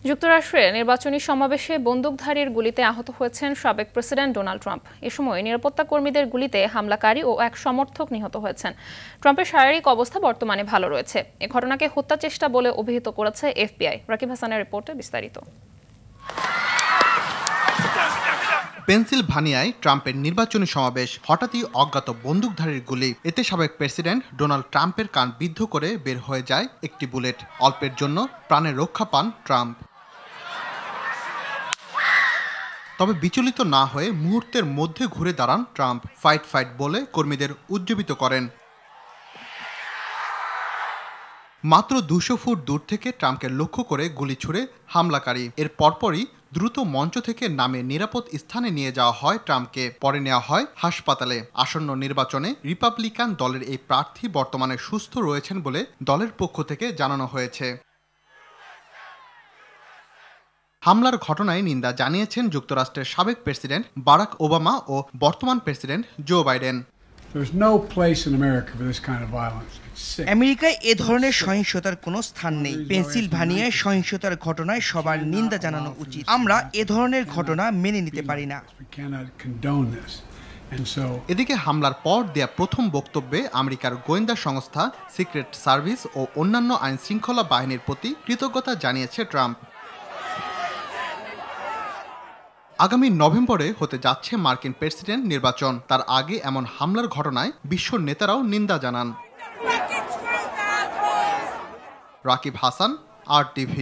যুক্তরাষ্ট্রে নির্বাচনী সমাবেশে বন্দুকধারীর গুলিতে আহত হয়েছেন সাবেক প্রেসিডেন্ট ডোনাল্ড ট্রাম্প। এ সময় নিরাপত্তা কর্মীদের গুলিতে হামলাকারী ও এক সমর্থক নিহত হয়েছেন। ট্রাম্পের শারীরিক অবস্থা বর্তমানে ভালো রয়েছে। এ ঘটনাকে হত্যা চেষ্টা বলে অভিহিত করেছে এফবিআই। রাকিব হাসানের রিপোর্টে বিস্তারিত। পেনসিলভানিয়ায় ট্রাম্পের নির্বাচনী সমাবেশ, হঠাৎই অজ্ঞাত বন্দুকধারীর গুলি। এতে সাবেক প্রেসিডেন্ট ডোনাল্ড ট্রাম্পের কান বিদ্ধ করে বের হয়ে যায় একটি বুলেট। অল্পের জন্য প্রাণের রক্ষা পান ট্রাম্প। তবে বিচলিত না হয়ে মুহূর্তের মধ্যে ঘুরে দাঁড়ান ট্রাম্প। ফাইট ফাইট বলে কর্মীদের উজ্জীবিত করেন। মাত্র 200 ফুট দূর থেকে ট্রাম্পকে লক্ষ্য করে গুলি ছুড়ে হামলাকারী। এর পরপরই দ্রুত মঞ্চ থেকে নামে নিরাপদ স্থানে নিয়ে যাওয়া হয় ট্রাম্পকে। পরে নেওয়া হয় হাসপাতালে। আসন্ন নির্বাচনে রিপাবলিকান দলের এই প্রার্থী বর্তমানে সুস্থ রয়েছেন বলে দলের পক্ষ থেকে জানানো হয়েছে। হামলার ঘটনায় নিন্দা জানিয়েছেন যুক্তরাষ্ট্রের সাবেক প্রেসিডেন্ট বারাক ওবামা ও বর্তমান প্রেসিডেন্ট জো বাইডেন। আমেরিকায় এ ধরনের সহিংসতার কোনো স্থান নেই। পেনসিলভানিয়ায় সহিংসতার ঘটনায় সবার নিন্দা জানানো উচিত। আমরা এ ধরনের ঘটনা মেনে নিতে পারি না। এদিকে হামলার পর দেয়া প্রথম বক্তব্যে আমেরিকার গোয়েন্দা সংস্থা সিক্রেট সার্ভিস ও অন্যান্য আইন শৃঙ্খলা বাহিনীর প্রতি কৃতজ্ঞতা জানিয়েছে ট্রাম্প। আগামী নভেম্বরে হতে যাচ্ছে মার্কিন প্রেসিডেন্ট নির্বাচন। তার আগে এমন হামলার ঘটনায় বিশ্ব নেতারাও নিন্দা জানান। রাকিব হাসান, RTV।